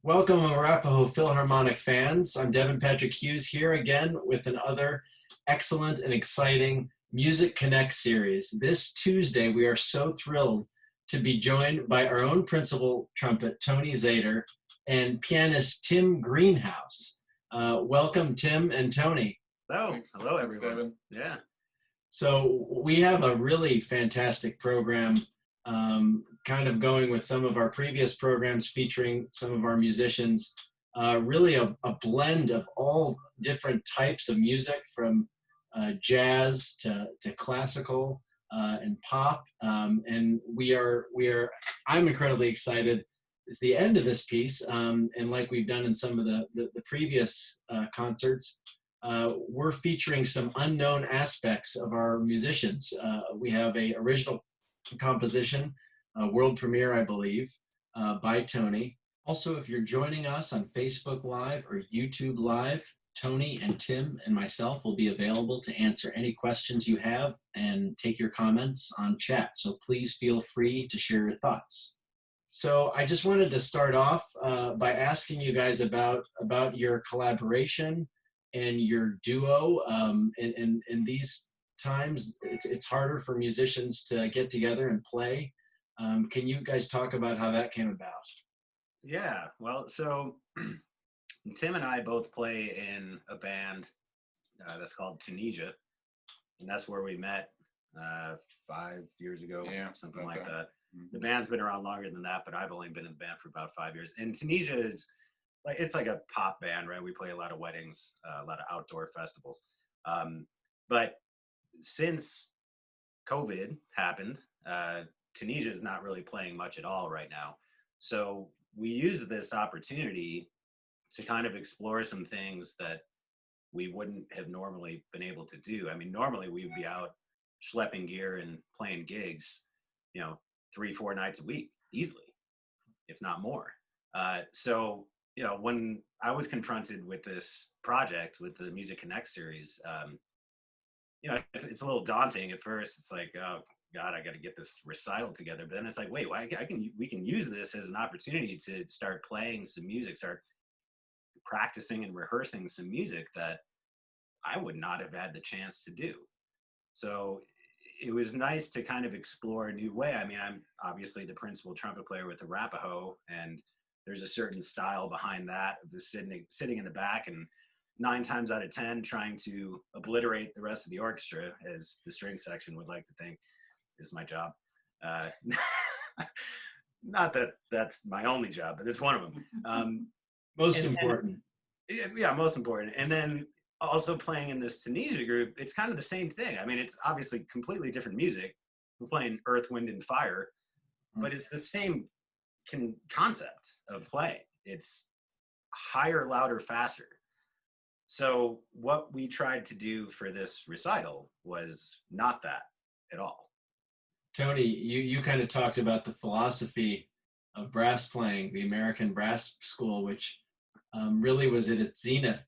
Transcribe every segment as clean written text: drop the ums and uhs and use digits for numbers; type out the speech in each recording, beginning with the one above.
Welcome, Arapahoe Philharmonic fans. I'm Devin Patrick Hughes here again with another excellent and exciting Music Connect series. This Tuesday, we are so thrilled to be joined by our own principal trumpet, Tony Zator, and pianist Tim Greenhouse. Welcome, Tim and Tony. Hello. Thanks. Hello, Thanks, everyone. Devin. Yeah. So we have a really fantastic program, kind of going with some of our previous programs featuring some of our musicians, really a blend of all different types of music from jazz to classical and pop. And I'm incredibly excited. It's the end of this piece, and like we've done in some of the previous concerts, we're featuring some unknown aspects of our musicians. We have a original composition, world premiere, I believe, by Tony. Also, if you're joining us on Facebook Live or YouTube Live, Tony and Tim and myself will be available to answer any questions you have and take your comments on chat. So please feel free to share your thoughts. So I just wanted to start off by asking you guys about your collaboration and your duo. In these times, it's harder for musicians to get together and play. Can you guys talk about how that came about? Yeah. Well, so Tim and I both play in a band that's called Tunisia, and that's where we met 5 years ago, something like that. The band's been around longer than that, but I've only been in the band for about 5 years. And Tunisia is it's like a pop band, right? We play a lot of weddings, a lot of outdoor festivals. But since COVID happened, Tunisia is not really playing much at all right now. So we use this opportunity to kind of explore some things that we wouldn't have normally been able to do. I mean, normally we would be out schlepping gear and playing gigs, 3-4 nights a week, easily, if not more. So when I was confronted with this project, with the MusicConnects series, it's a little daunting at first. It's like, oh God, I got to get this recital together. But then it's like, wait, we can use this as an opportunity to start playing some music, start practicing and rehearsing some music that I would not have had the chance to do. So it was nice to kind of explore a new way. I mean, I'm obviously the principal trumpet player with Arapahoe, and there's a certain style behind that of the sitting in the back and 9 times out of 10 trying to obliterate the rest of the orchestra, as the string section would like to think is my job. Not that that's my only job, but it's one of them. Most important. Yeah, most important. And then also playing in this Tunisia group, it's kind of the same thing. I mean, it's obviously completely different music. We're playing Earth, Wind, and Fire, but it's the same concept of play. It's higher, louder, faster. So what we tried to do for this recital was not that at all. Tony, you kind of talked about the philosophy of brass playing, the American Brass School, which really was at its zenith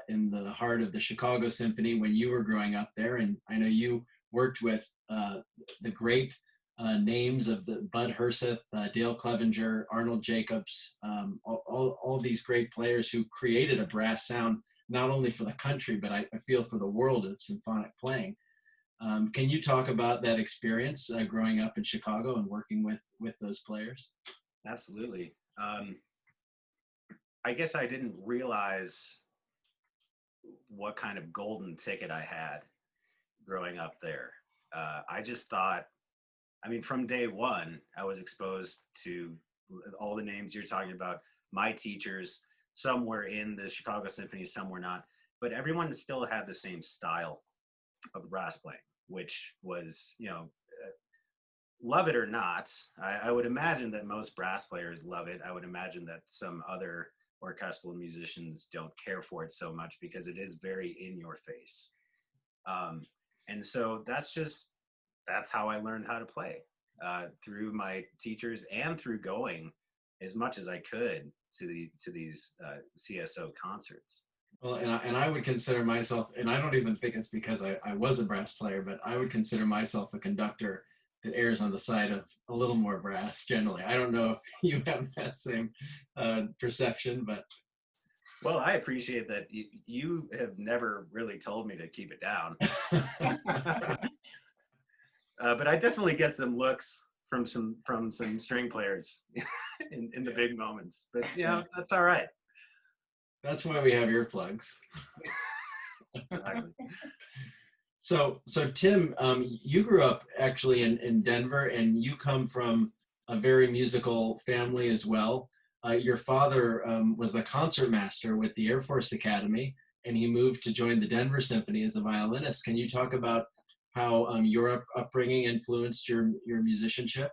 in the heart of the Chicago Symphony when you were growing up there. And I know you worked with the great names of the Bud Herseth, Dale Clevenger, Arnold Jacobs, all these great players who created a brass sound, not only for the country, but I feel for the world of symphonic playing. Can you talk about that experience growing up in Chicago and working with those players? Absolutely. I guess I didn't realize what kind of golden ticket I had growing up there. I just thought, I mean, from day one, I was exposed to all the names you're talking about, my teachers. Some were in the Chicago Symphony, some were not, but everyone still had the same style of brass playing, which was, love it or not, I would imagine that most brass players love it. I would imagine that some other orchestral musicians don't care for it so much because it is very in your face. And so that's how I learned how to play, through my teachers and through going as much as I could to these CSO concerts. Well, and I would consider myself, and I don't even think it's because I was a brass player, but I would consider myself a conductor it errs on the side of a little more brass generally. I don't know if you have that same perception, but. Well, I appreciate that you have never really told me to keep it down. But I definitely get some looks from some string players in the big moments. But that's all right. That's why we have earplugs. Exactly. So Tim, you grew up actually in Denver, and you come from a very musical family as well. Your father was the concertmaster with the Air Force Academy, and he moved to join the Denver Symphony as a violinist. Can you talk about how your upbringing influenced your musicianship?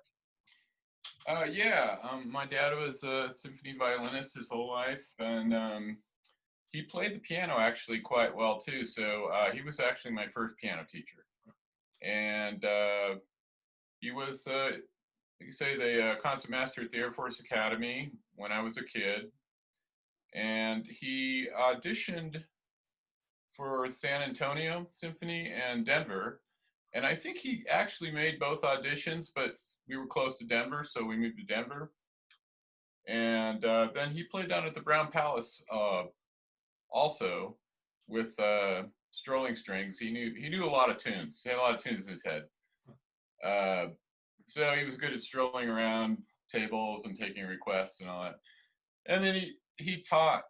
Yeah, my dad was a symphony violinist his whole life, and he played the piano actually quite well too. So he was actually my first piano teacher, and he was, like you say, the concertmaster at the Air Force Academy when I was a kid, and he auditioned for San Antonio Symphony and Denver. And I think he actually made both auditions, but we were close to Denver, so we moved to Denver. And then he played down at the Brown Palace also with strolling strings. He knew a lot of tunes. He had a lot of tunes in his head. So he was good at strolling around tables and taking requests and all that. And then he taught.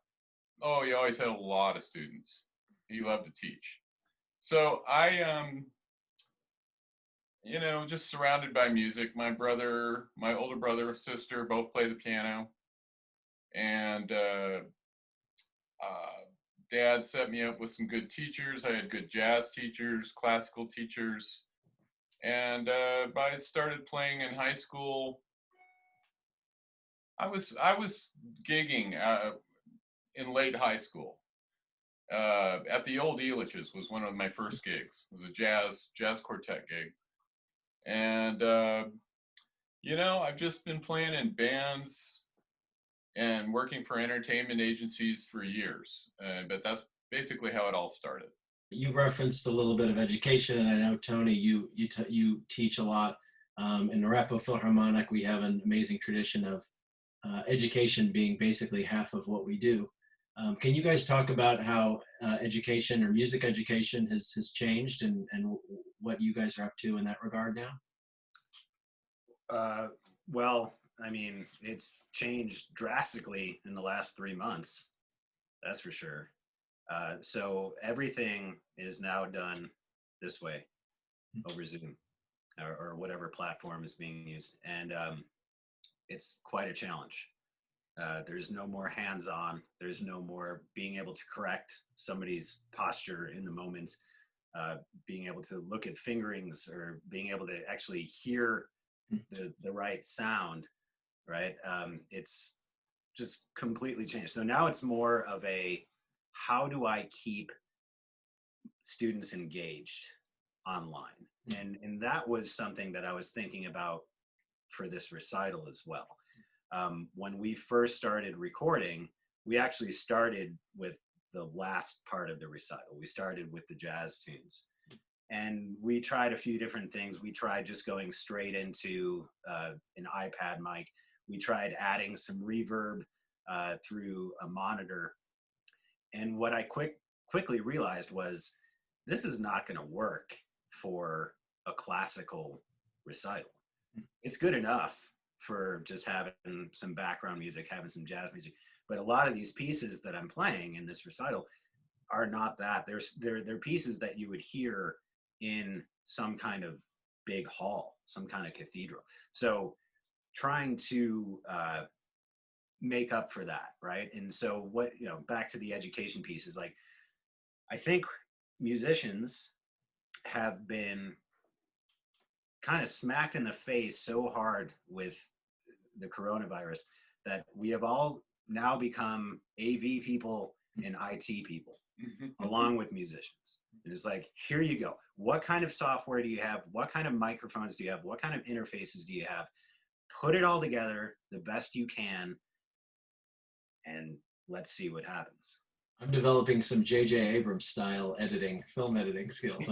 Oh, he always had a lot of students. He loved to teach. So I just surrounded by music. My older brother, sister, both play the piano, and Dad set me up with some good teachers. I had good jazz teachers, classical teachers, and I started playing in high school. I was gigging in late high school. At the old Elitch's was one of my first gigs. It was a jazz quartet gig. And, I've just been playing in bands and working for entertainment agencies for years. But that's basically how it all started. You referenced a little bit of education, and I know, Tony, you teach a lot. In the Arapahoe Philharmonic, we have an amazing tradition of education being basically half of what we do. Can you guys talk about how education or music education has changed and what you guys are up to in that regard now? Well, I mean, it's changed drastically in the last 3 months. That's for sure. So everything is now done this way over Zoom or whatever platform is being used. And it's quite a challenge. There's no more hands-on. There's no more being able to correct somebody's posture in the moment, being able to look at fingerings or being able to actually hear the right sound, right? It's just completely changed. So now it's more of a, how do I keep students engaged online? And that was something that I was thinking about for this recital as well. When we first started recording, we actually started with the last part of the recital. We started with the jazz tunes. And we tried a few different things. We tried just going straight into an iPad mic. We tried adding some reverb through a monitor. And what I quickly realized was, this is not going to work for a classical recital. It's good enough for just having some background music, having some jazz music. But a lot of these pieces that I'm playing in this recital are not that. They're pieces that you would hear in some kind of big hall, some kind of cathedral. So trying to make up for that, right? And so back to the education piece is like, I think musicians have been kind of smacked in the face so hard with the coronavirus that we have all now become AV people and IT people along with musicians. And it's like, here you go. What kind of software do you have? What kind of microphones do you have? What kind of interfaces do you have? Put it all together the best you can, and let's see what happens. I'm developing some J.J. Abrams style film editing skills.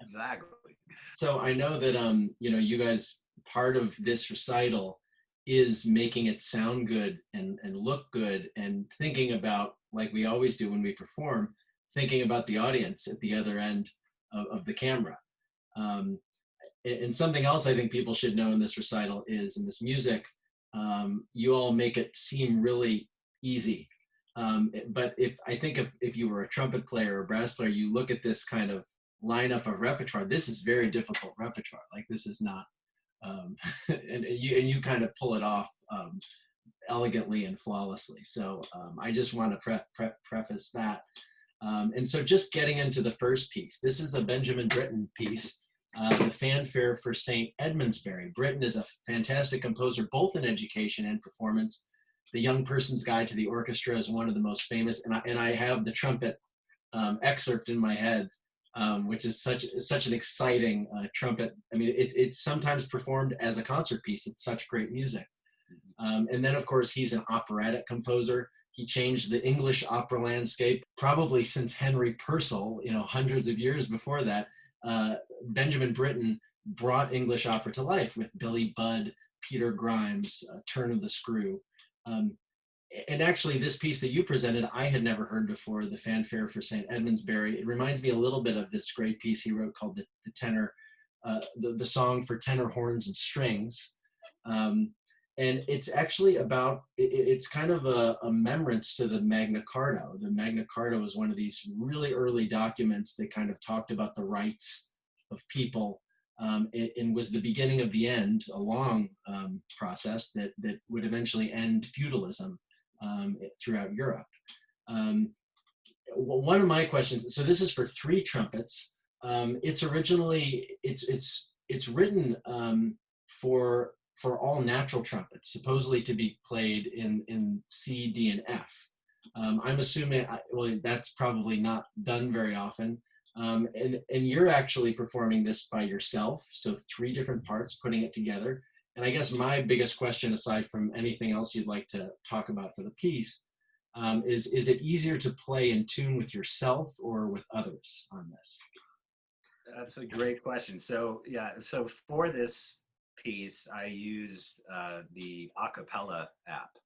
Exactly. So I know that you guys, part of this recital is making it sound good and look good, and thinking about, like we always do when we perform, thinking about the audience at the other end of the camera. Um, and something else I think people should know in this recital is, in this music, you all make it seem really easy. But if you were a trumpet player or brass player, you look at this kind of lineup of repertoire. This is very difficult repertoire. Like, this is not, and you kind of pull it off elegantly and flawlessly. So I just want to preface that. And so, just getting into the first piece, this is a Benjamin Britten piece, the Fanfare for St. Edmundsbury. Britten is a fantastic composer, both in education and performance. The Young Person's Guide to the Orchestra is one of the most famous, and I have the trumpet excerpt in my head, which is such an exciting trumpet. I mean, it's sometimes performed as a concert piece. It's such great music. And then, of course, he's an operatic composer. He changed the English opera landscape probably since Henry Purcell, hundreds of years before that. Benjamin Britten brought English opera to life with Billy Budd, Peter Grimes, Turn of the Screw. And actually, this piece that you presented, I had never heard before, the Fanfare for St. Edmundsbury. It reminds me a little bit of this great piece he wrote called the tenor, the song for tenor, horns, and strings. And it's actually about, it's kind of a remembrance to the Magna Carta. The Magna Carta was one of these really early documents that kind of talked about the rights of people, and was the beginning of the end, a long process that would eventually end feudalism throughout Europe. One of my questions, so this is for 3 trumpets. It's originally, it's written for all natural trumpets, supposedly to be played in C, D, and F. I'm assuming, well, that's probably not done very often. And you're actually performing this by yourself, so 3 different parts, putting it together. And I guess my biggest question, aside from anything else you'd like to talk about for the piece, is it easier to play in tune with yourself or with others on this? That's a great question. So yeah, so for this piece, I used the Acapella app,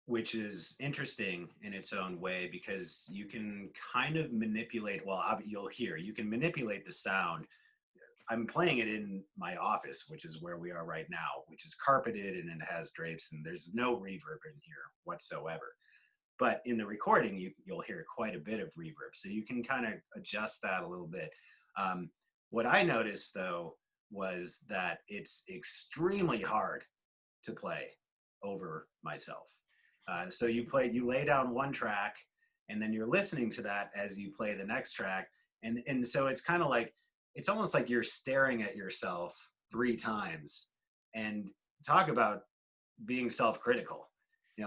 which is interesting in its own way because you can kind of manipulate, well, you'll hear, you can manipulate the sound. I'm playing it in my office, which is where we are right now, which is carpeted and it has drapes and there's no reverb in here whatsoever. But in the recording, you'll hear quite a bit of reverb. So you can kind of adjust that a little bit. What I noticed though, was that it's extremely hard to play over myself. So you lay down one track and then you're listening to that as you play the next track. And so it's kind of like, it's almost like you're staring at yourself 3 times, and talk about being self-critical.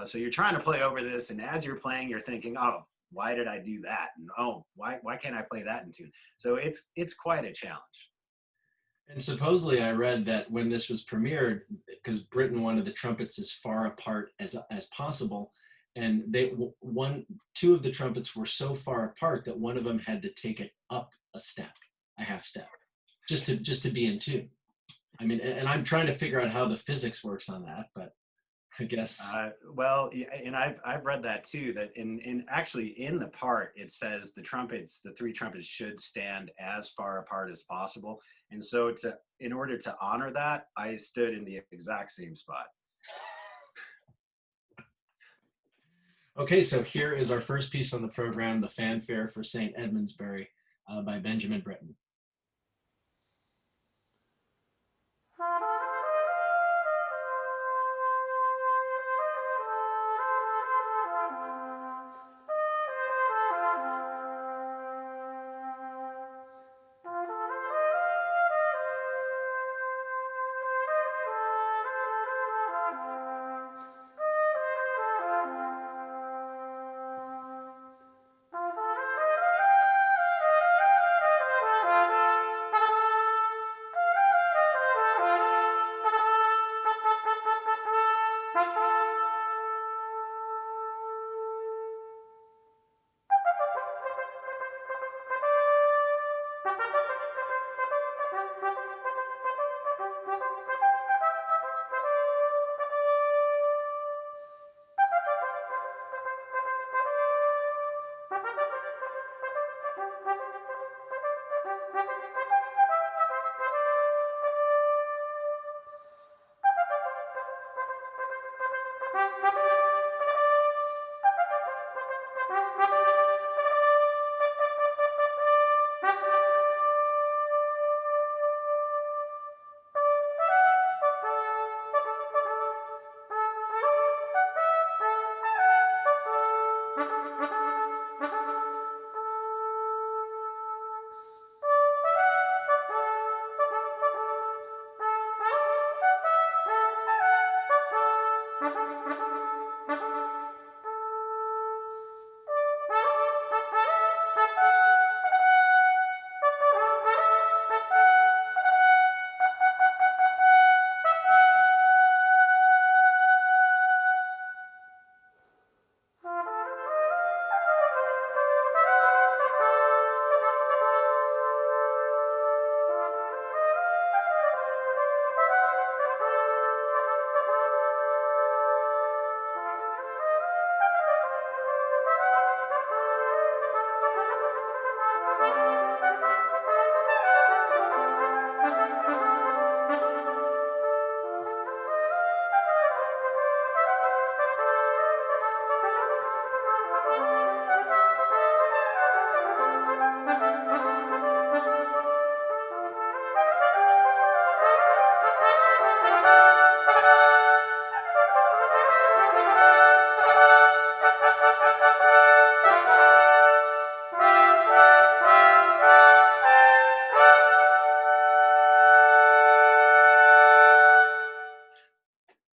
So you're trying to play over this, and as you're playing, you're thinking, oh, why did I do that? And oh, why can't I play that in tune? So it's quite a challenge. And supposedly I read that when this was premiered, because Britain wanted the trumpets as far apart as possible, and 2 of the trumpets were so far apart that one of them had to take it up a half step, just to be in tune. I mean, and I'm trying to figure out how the physics works on that, but I guess. Well, and I've read that too, that actually in the part, it says the 3 trumpets should stand as far apart as possible. And so in order to honor that, I stood in the exact same spot. Okay, so here is our first piece on the program, the Fanfare for St. Edmundsbury by Benjamin Britten.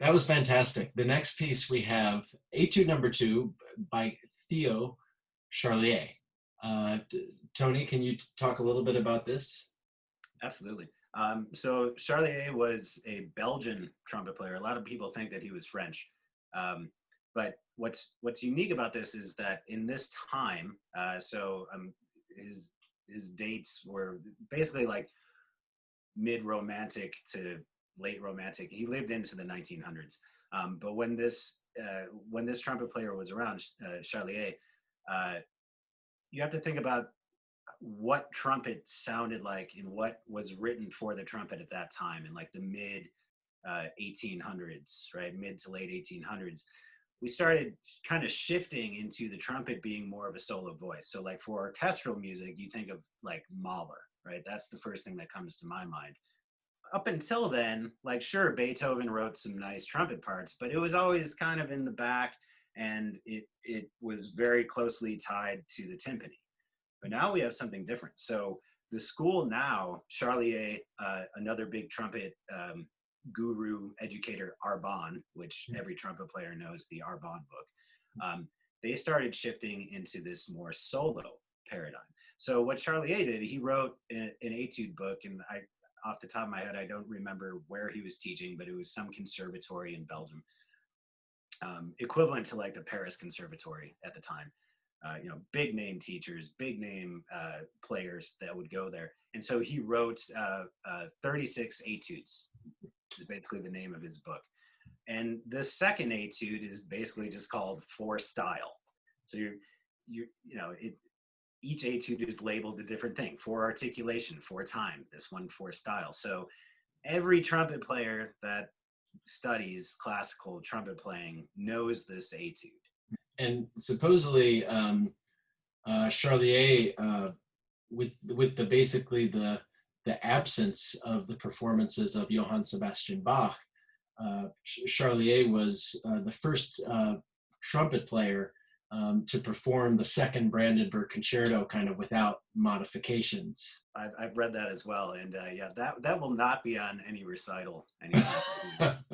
That was fantastic. The next piece we have Etude Number 2 by Theo Charlier. Tony, can you talk a little bit about this? Absolutely. So Charlier was a Belgian trumpet player. A lot of people think that he was French. But what's unique about this is that in this time, his dates were basically like mid-romantic to late romantic. He lived into the 1900s. But when this trumpet player was around, Charlier, you have to think about what trumpet sounded like and what was written for the trumpet at that time in like the mid 1800s, right? Mid to late 1800s. We started kind of shifting into the trumpet being more of a solo voice. So like for orchestral music, you think of like Mahler, right? That's the first thing that comes to my mind. Up until then, like sure, Beethoven wrote some nice trumpet parts, but it was always kind of in the back, and it was very closely tied to the timpani. But now we have something different. So the school now, Charlier, another big trumpet guru, educator, Arbonne, which every trumpet player knows the Arbonne book, they started shifting into this more solo paradigm. So what Charlier did, he wrote an etude book, and off the top of my head, I don't remember where he was teaching, but it was some conservatory in Belgium, equivalent to like the Paris Conservatory at the time. Big name teachers, big name players that would go there. And so he wrote 36 etudes, is basically the name of his book. And the second etude is basically just called For Style. So each etude is labeled a different thing: for articulation, for time, this one for style. So every trumpet player that studies classical trumpet playing knows this etude. And supposedly Charlier, with basically the absence of the performances of Johann Sebastian Bach, Charlier was the first trumpet player to perform the second Brandenburg Concerto kind of without modifications. I've read that as well, and yeah, that will not be on any recital anytime.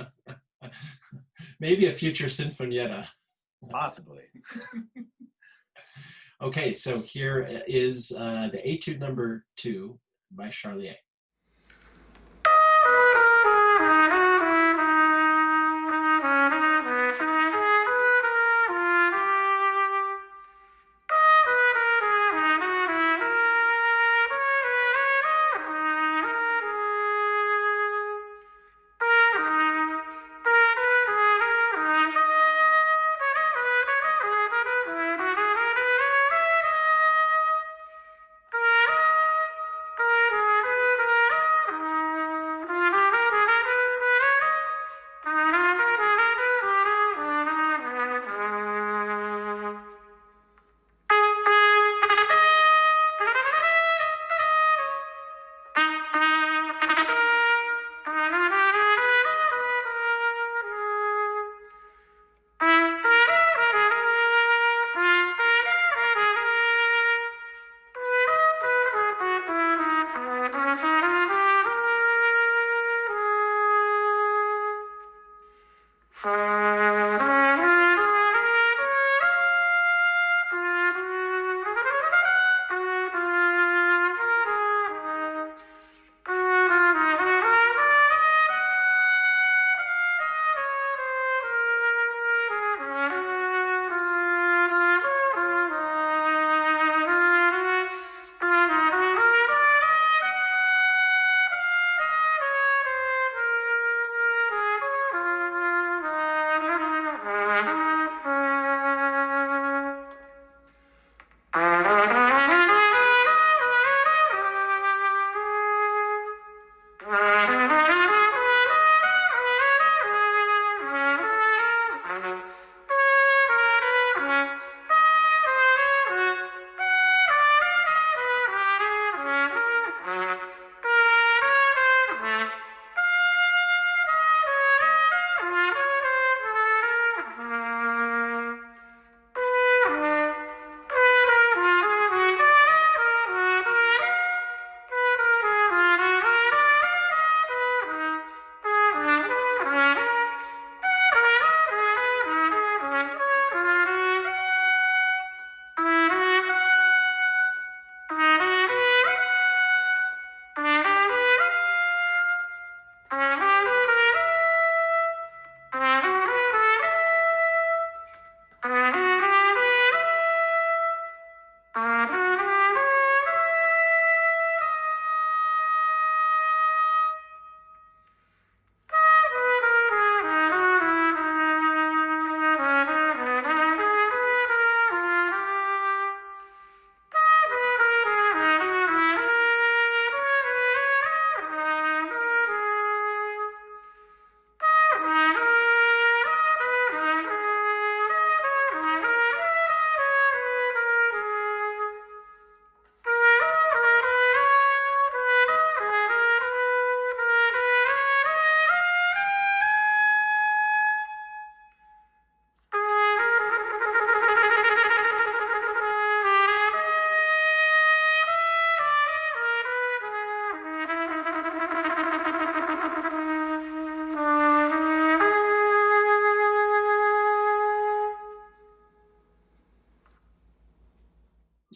Maybe a future Sinfonietta. Possibly. Okay, so here is the Etude Number 2 by Charlier.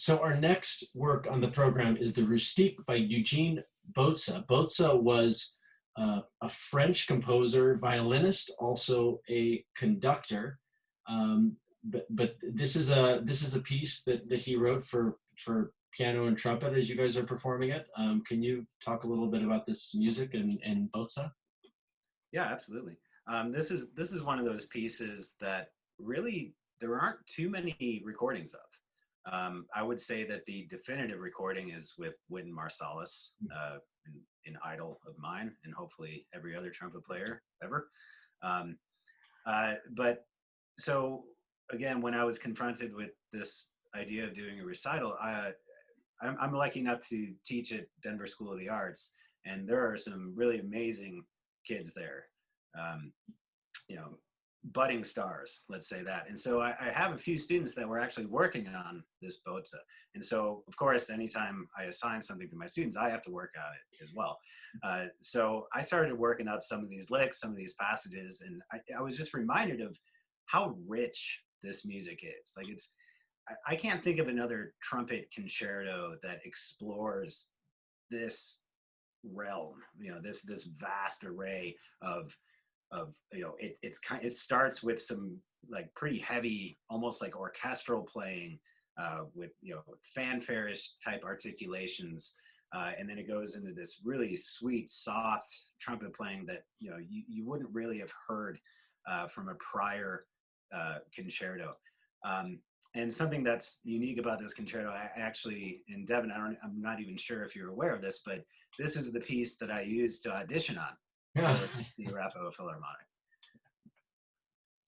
So our next work on the program is the Rustique by Eugene Botza. Botza was a French composer, violinist, also a conductor. But this is a piece that he wrote for piano and trumpet as you guys are performing it. Can you talk a little bit about this music and Botza? Yeah, absolutely. This is one of those pieces that really there aren't too many recordings of. I would say that the definitive recording is with Wynton Marsalis, an idol of mine, and hopefully every other trumpet player ever. Um, but so again, when I was confronted with this idea of doing a recital, I'm lucky enough to teach at Denver School of the Arts, and there are some really amazing kids there. Um, you know, budding stars, let's say that. And so I have a few students that were actually working on this Botza. And so, of course, anytime I assign something to my students, I have to work on it as well. So I started working up some of these licks, some of these passages, and I was just reminded of how rich this music is. Like I can't think of another trumpet concerto that explores this realm, this vast array of it starts with some like pretty heavy, almost like orchestral playing, with fanfare-ish type articulations, and then it goes into this really sweet, soft trumpet playing that you wouldn't really have heard from a prior concerto. And something that's unique about this concerto, I actually, in Devin, I'm not even sure if you're aware of this, but this is the piece that I used to audition on for the Arapahoe Philharmonic.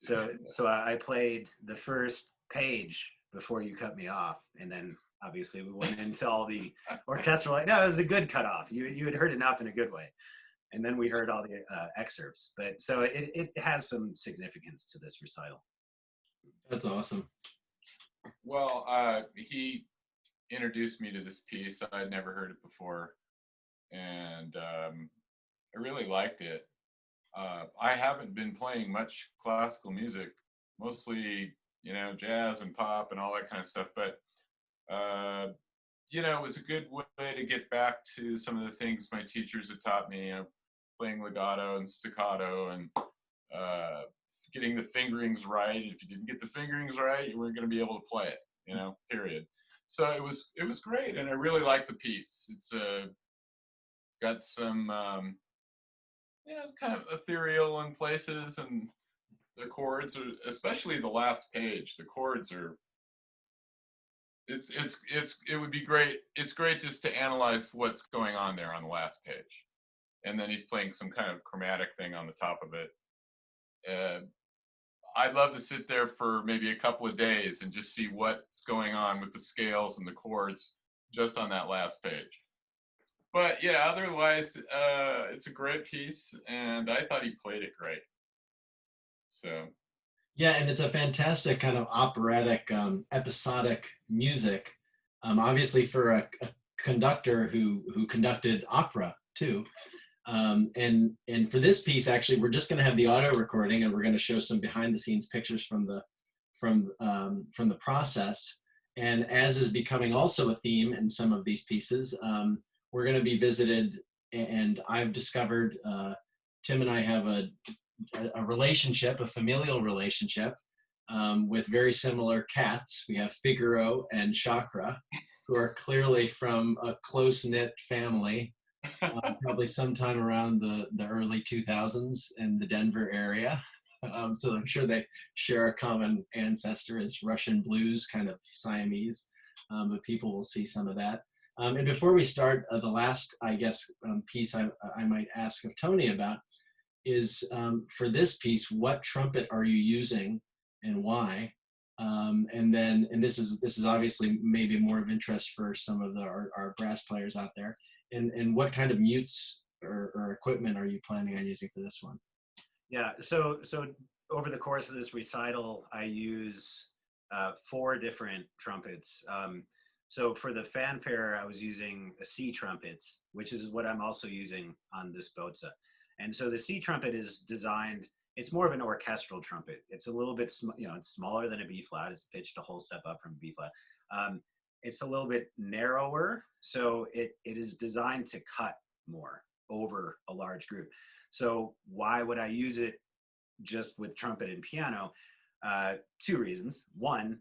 So I played the first page before you cut me off, and then obviously we went into all the orchestral. No, it was a good cutoff. You had heard enough in a good way, and then we heard all the excerpts. But so it has some significance to this recital. That's awesome. Well, he introduced me to this piece. I'd never heard it before, and I really liked it. I haven't been playing much classical music, mostly, jazz and pop and all that kind of stuff. But, it was a good way to get back to some of the things my teachers had taught me, playing legato and staccato and getting the fingerings right. If you didn't get the fingerings right, you weren't going to be able to play it, period. So it was great. And I really liked the piece. It's got some, it's kind of ethereal in places, and the chords are, especially the last page, the chords are, it would be great. It's great just to analyze what's going on there on the last page. And then he's playing some kind of chromatic thing on the top of it. I'd love to sit there for maybe a couple of days and just see what's going on with the scales and the chords just on that last page. But yeah, otherwise, it's a great piece, and I thought he played it great. So. Yeah, and it's a fantastic kind of operatic, episodic music. Obviously, for a conductor who conducted opera too. And for this piece, actually, we're just going to have the audio recording, and we're going to show some behind-the-scenes pictures from the process. And as is becoming also a theme in some of these pieces, we're going to be visited, and I've discovered Tim and I have a relationship, a familial relationship, with very similar cats. We have Figaro and Chakra, who are clearly from a close-knit family, probably sometime around the early 2000s in the Denver area. So I'm sure they share a common ancestor as Russian blues, kind of Siamese, but people will see some of that. And before we start, the last, I guess, piece I might ask of Tony about is, for this piece, what trumpet are you using and why? And this is obviously maybe more of interest for some of our brass players out there. And what kind of mutes or equipment are you planning on using for this one? Yeah, so over the course of this recital, I use 4 different trumpets. So for the fanfare, I was using a C trumpet, which is what I'm also using on this Botza. And so the C trumpet is designed, it's more of an orchestral trumpet. It's a little bit, it's smaller than a B flat. It's pitched a whole step up from B flat. it's a little bit narrower, so it is designed to cut more over a large group. So why would I use it just with trumpet and piano? Two reasons. One,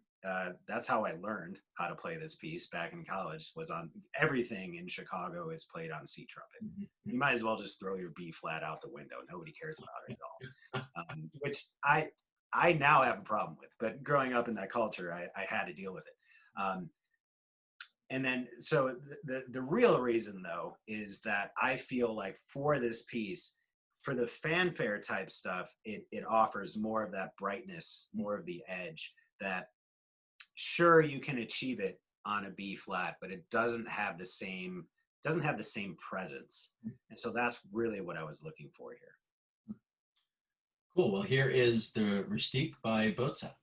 that's how I learned how to play this piece back in college. Was on everything in Chicago is played on C trumpet. Mhm. You might as well just throw your B flat out the window. Nobody cares about it at all. Which I now have a problem with. But growing up in that culture, I had to deal with it. And then, so the real reason though is that I feel like for this piece, for the fanfare type stuff, it offers more of that brightness, more of the edge that sure you can achieve it on a B flat, but it doesn't have the same presence. And so that's really what I was looking for here. Cool. Well, here is the Rustique by Boza.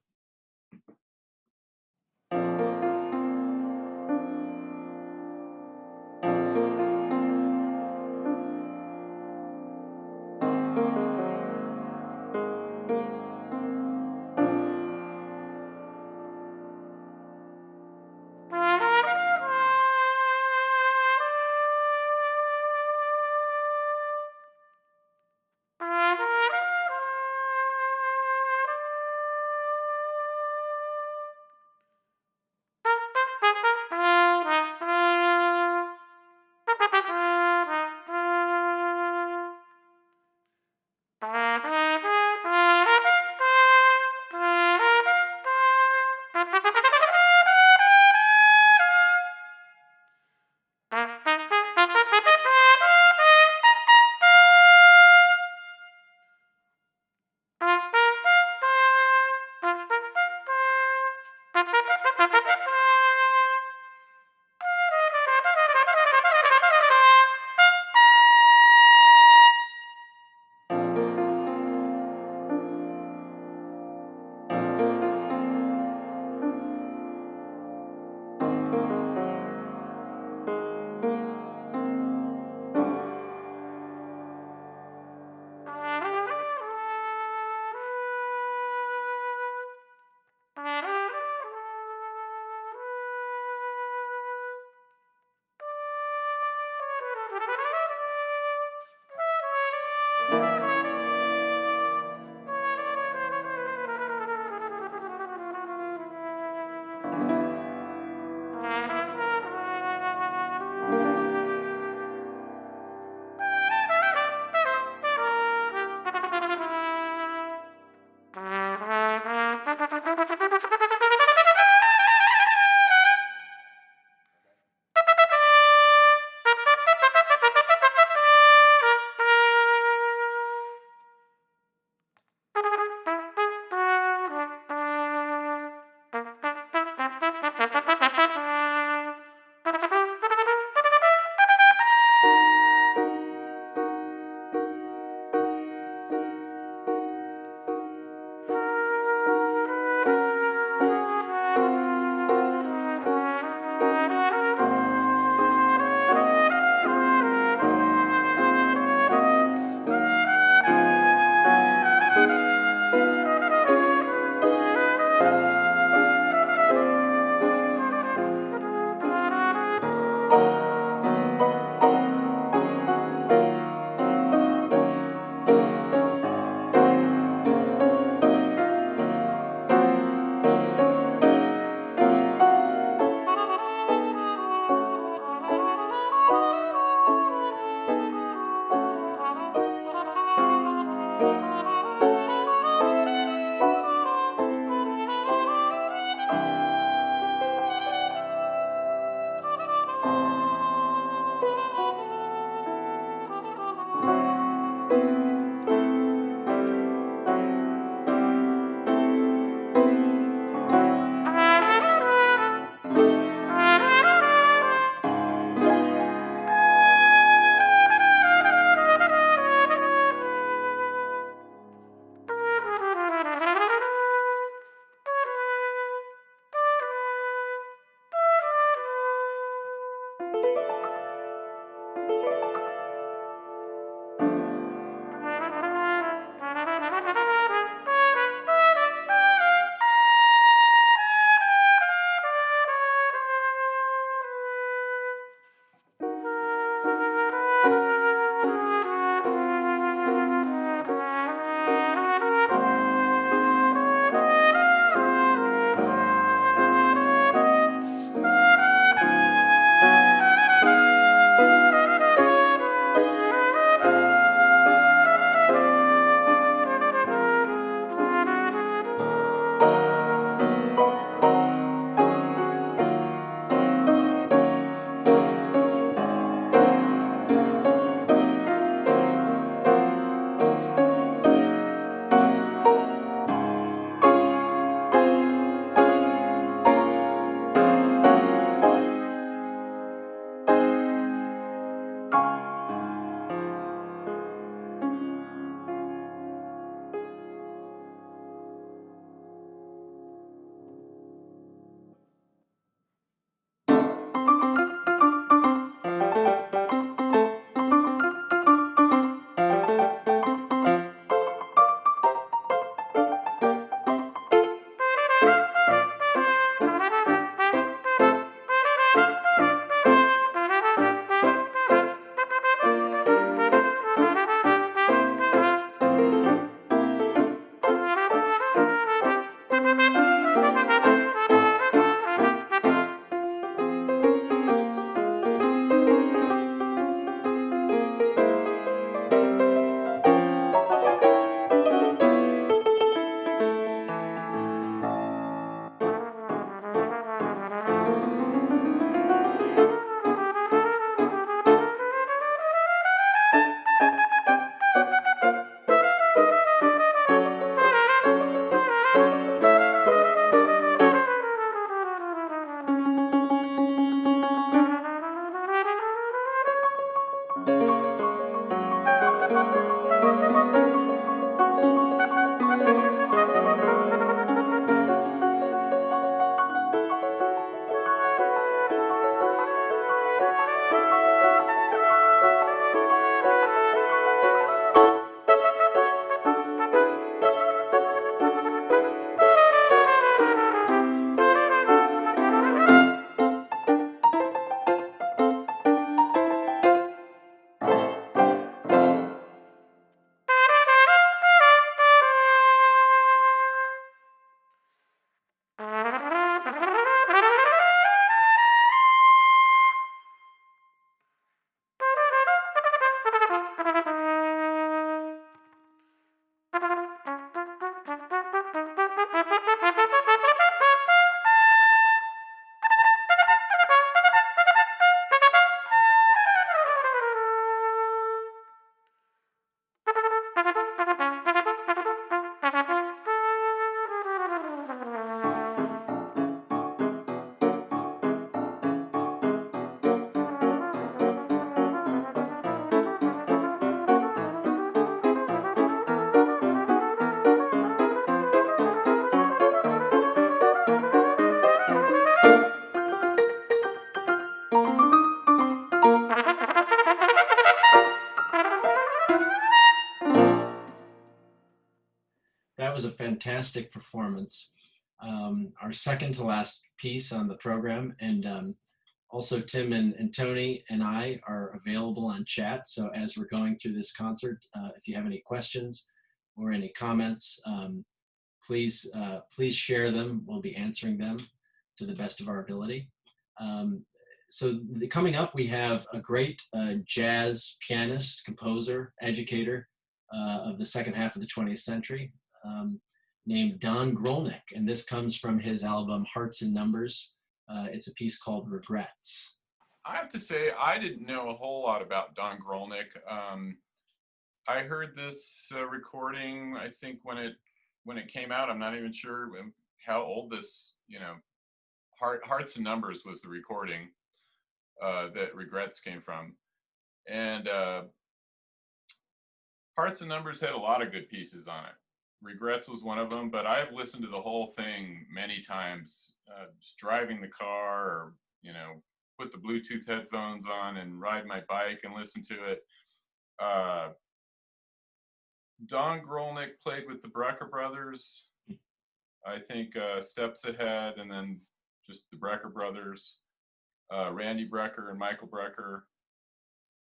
That was a fantastic performance. Our second to last piece on the program. And also, Tim and Tony and I are available on chat. So as we're going through this concert, if you have any questions or any comments, please share them. We'll be answering them to the best of our ability. Coming up, we have a great jazz pianist, composer, educator of the second half of the 20th century, named Don Grolnick, and this comes from his album Hearts and Numbers. It's a piece called Regrets. I have to say, I didn't know a whole lot about Don Grolnick. I heard this recording, I think when it came out. I'm not even sure how old this, Hearts and Numbers was the recording that Regrets came from. And Hearts and Numbers had a lot of good pieces on it. Regrets was one of them, but I've listened to the whole thing many times, just driving the car, or, put the Bluetooth headphones on and ride my bike and listen to it. Don Grolnick played with the Brecker brothers. I think Steps Ahead, and then just the Brecker brothers, Randy Brecker and Michael Brecker.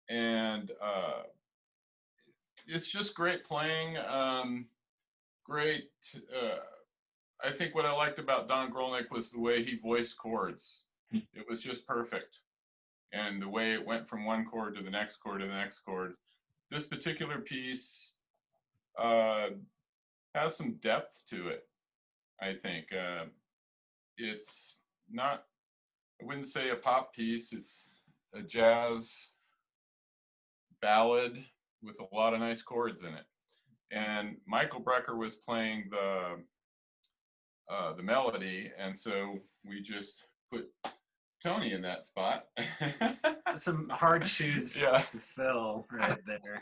And it's just great playing. Great. I think what I liked about Don Grolnick was the way he voiced chords. It was just perfect. And the way it went from one chord to the next chord to the next chord. This particular piece has some depth to it, I think. It's not, I wouldn't say a pop piece, it's a jazz ballad with a lot of nice chords in it. And Michael Brecker was playing the melody, and so we just put Tony in that spot. Some hard shoes to fill right there.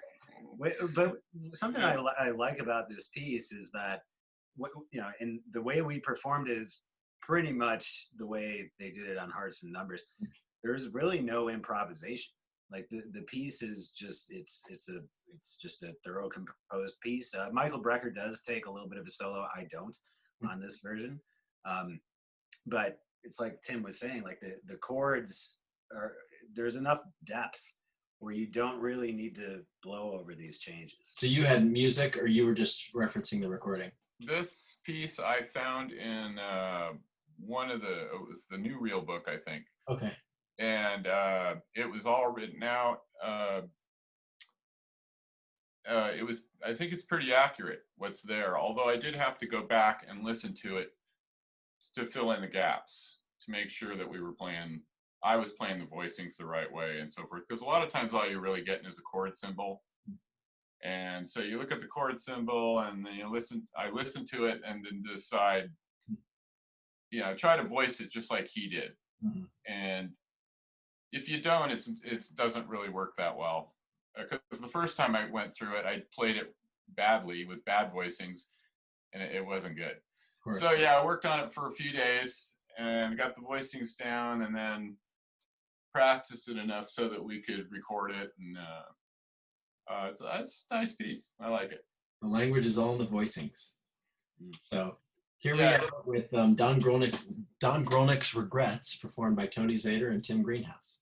But something I like about this piece is that, and the way we performed is pretty much the way they did it on Hearts and Numbers. There's really no improvisation. Like the piece is just it's just a thorough composed piece. Michael Brecker does take a little bit of a solo. I don't on this version, but it's like Tim was saying. Like the chords there's enough depth where you don't really need to blow over these changes. So you had music, or you were just referencing the recording? This piece I found in it was the New Reel book, I think. Okay. And it was all written out. I think it's pretty accurate what's there, although I did have to go back and listen to it to fill in the gaps, to make sure that I was playing the voicings the right way and so forth. Because a lot of times all you're really getting is a chord symbol. And so you look at the chord symbol and then I listen to it and then decide, try to voice it just like he did. Mm-hmm. And if you don't, it doesn't really work that well. because the first time I went through it, I played it badly with bad voicings, and it wasn't good. So yeah, I worked on it for a few days and got the voicings down, and then practiced it enough so that we could record it. And it's a nice piece. I like it. The language is all in the voicings. So here we Yeah. are with Don Grolnick's Regrets, performed by Tony Zator and Tim Greenhouse.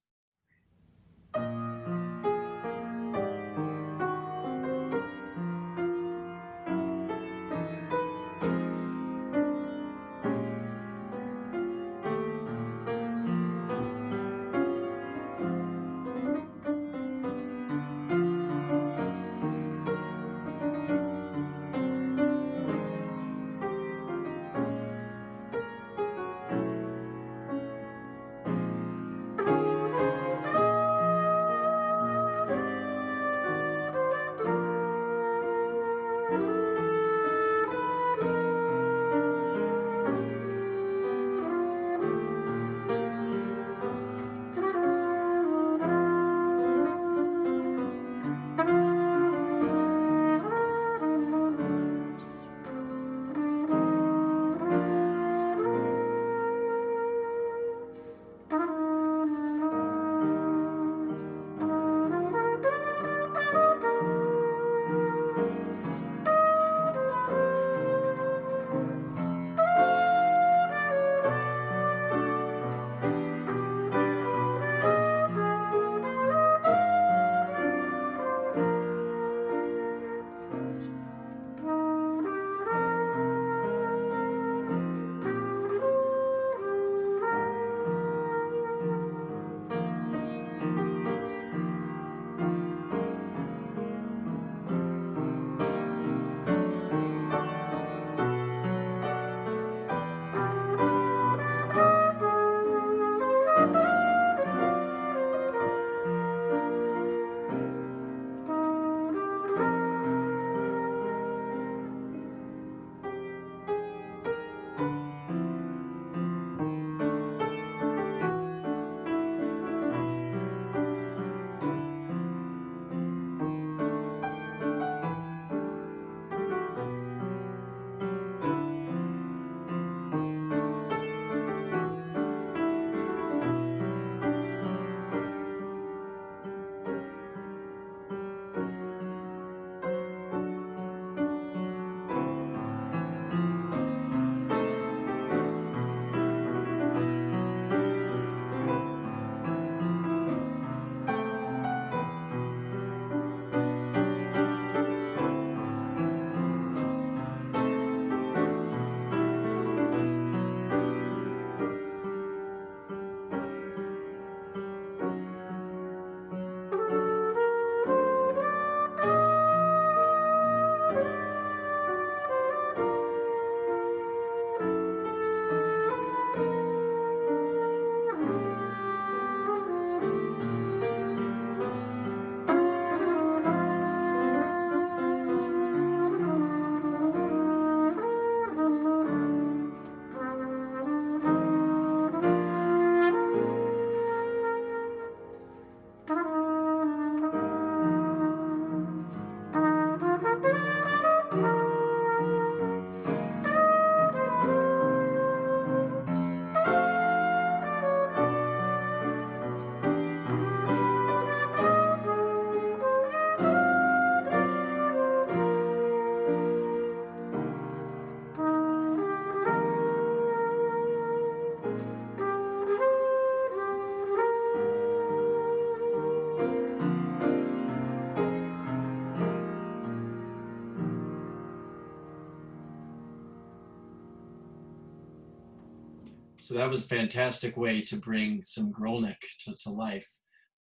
So that was a fantastic way to bring some Grolnick to life.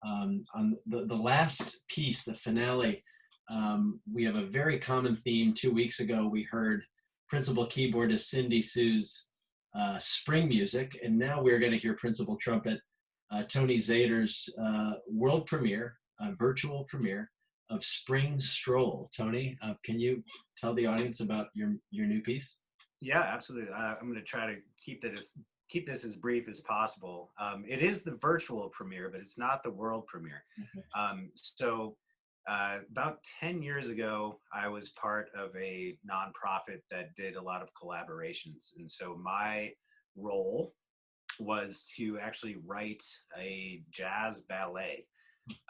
On the last piece, the finale, we have a very common theme. 2 weeks ago, we heard principal keyboardist Cindy Sue's spring music, and now we're going to hear principal trumpet Tony Zator's world premiere, virtual premiere of Spring Stroll. Tony, can you tell the audience about your new piece? Yeah, absolutely. I'm going to try to keep this as brief as possible. It is the virtual premiere, but it's not the world premiere. Okay. So About 10 years ago, I was part of a nonprofit that did a lot of collaborations. And so my role was to actually write a jazz ballet.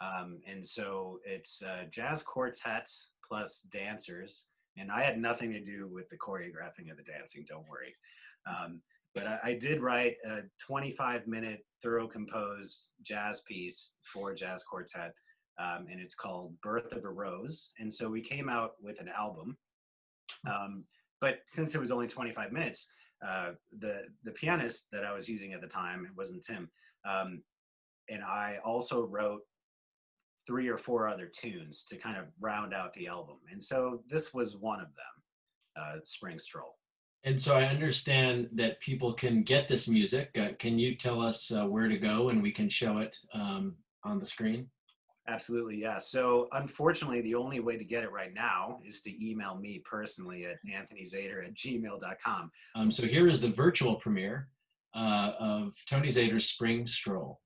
And so it's a jazz quartet plus dancers. And I had nothing to do with the choreographing of the dancing, don't worry. But I did write a 25-minute thorough composed jazz piece for jazz quartet, and it's called Birth of a Rose. And so we came out with an album. But since it was only 25 minutes, the pianist that I was using at the time, it wasn't Tim, and I also wrote 3 or 4 other tunes to kind of round out the album. And so this was one of them, Spring Stroll. And so I understand that people can get this music. Can you tell us where to go and we can show it on the screen? Absolutely, yeah. So unfortunately, the only way to get it right now is to email me personally at anthonyzator@gmail.com. So here is the virtual premiere of Tony Zator's Spring Stroll.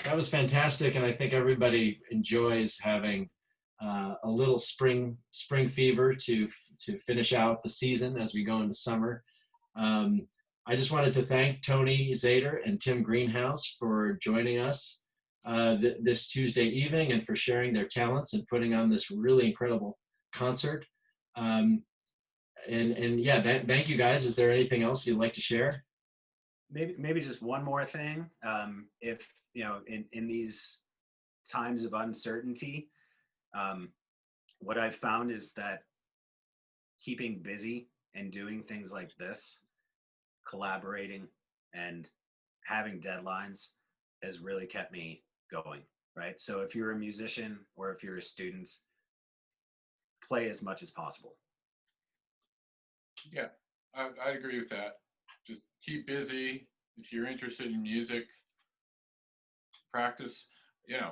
That was fantastic, and I think everybody enjoys having a little spring fever to finish out the season as we go into summer. I just wanted to thank Tony Zator and Tim Greenhouse for joining us this Tuesday evening and for sharing their talents and putting on this really incredible concert. And yeah, thank you guys. Is there anything else you'd like to share? Maybe just one more thing. If in these times of uncertainty, What I've found is that keeping busy and doing things like this, collaborating and having deadlines has really kept me going, right? So if you're a musician or if you're a student, play as much as possible. Yeah, I'd agree with that. Just keep busy. If you're interested in music, practice. You know,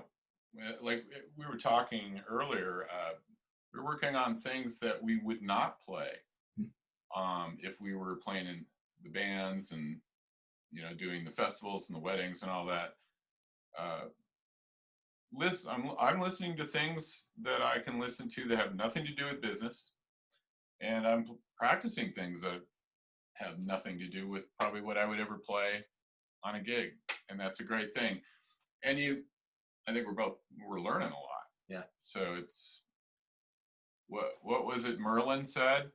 like we were talking earlier, we're working on things that we would not play if we were playing in the bands and, you know, doing the festivals and the weddings and all that. I'm listening to things that I can listen to that have nothing to do with business, and I'm practicing things that have nothing to do with probably what I would ever play on a gig, and that's a great thing. And I think we're learning a lot. Yeah. So it's what was it Merlin said?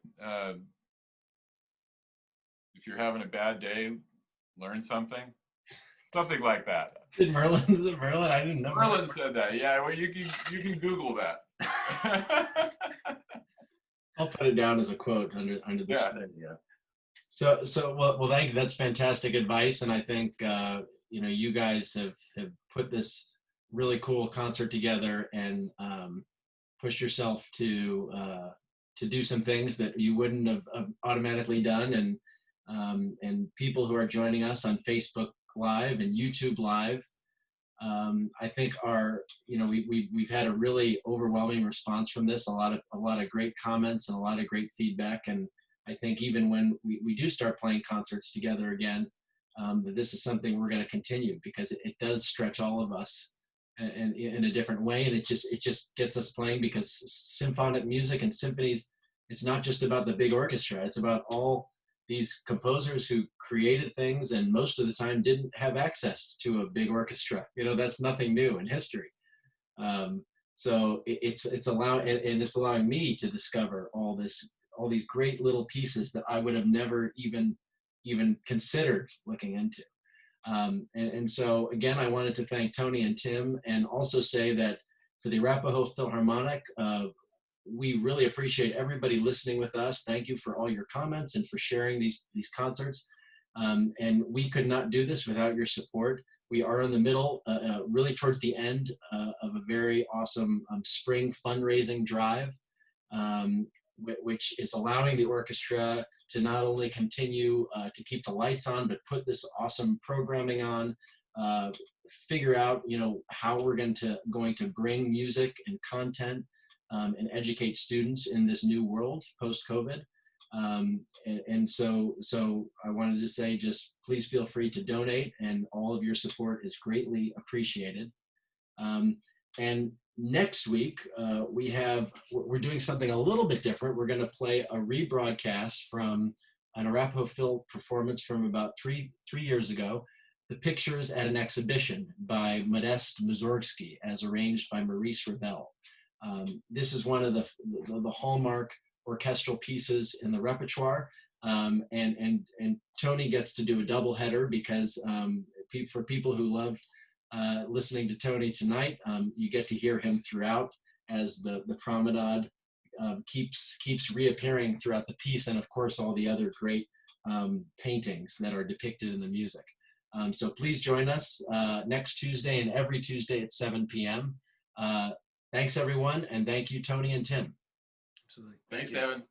If you're having a bad day, learn something. Something like that. Is it Merlin? I didn't know. Merlin said that. Yeah, well, you can Google that. I'll put it down as a quote under the Yeah. screen. So well, thank you. That's fantastic advice, and I think you know, you guys have put this really cool concert together and pushed yourself to do some things that you wouldn't have automatically done, and people who are joining us on Facebook Live and YouTube Live, I think you know, we've had a really overwhelming response from this. A lot of great comments and a lot of great feedback, and I think even when we do start playing concerts together again, that this is something we're going to continue, because it does stretch all of us in a different way, and it just gets us playing, because symphonic music and symphonies, it's not just about the big orchestra. It's about all these composers who created things and most of the time didn't have access to a big orchestra. You know, that's nothing new in history. So it's allowing me to discover all these great little pieces that I would have never even considered looking into. And so again, I wanted to thank Tony and Tim, and also say that for the Arapahoe Philharmonic, we really appreciate everybody listening with us. Thank you for all your comments and for sharing these concerts. And we could not do this without your support. We are in the middle, really towards the end of a very awesome spring fundraising drive, which is allowing the orchestra to not only continue to keep the lights on, but put this awesome programming on, figure out, you know, how we're going to bring music and content and educate students in this new world post-COVID. And so I wanted to say, just please feel free to donate, and all of your support is greatly appreciated. And next week, we're doing something a little bit different. We're going to play a rebroadcast from an Arapahoe Phil performance from about three years ago, The Pictures at an Exhibition by Modest Mussorgsky, as arranged by Maurice Ravel. This is one of the hallmark orchestral pieces in the repertoire, and Tony gets to do a double header, because for people who love listening to Tony tonight, you get to hear him throughout, as the promenade keeps reappearing throughout the piece, and of course all the other great paintings that are depicted in the music. So please join us next Tuesday and every Tuesday at 7 p.m. Thanks everyone, and thank you, Tony and Tim. Absolutely. Thanks, Evan.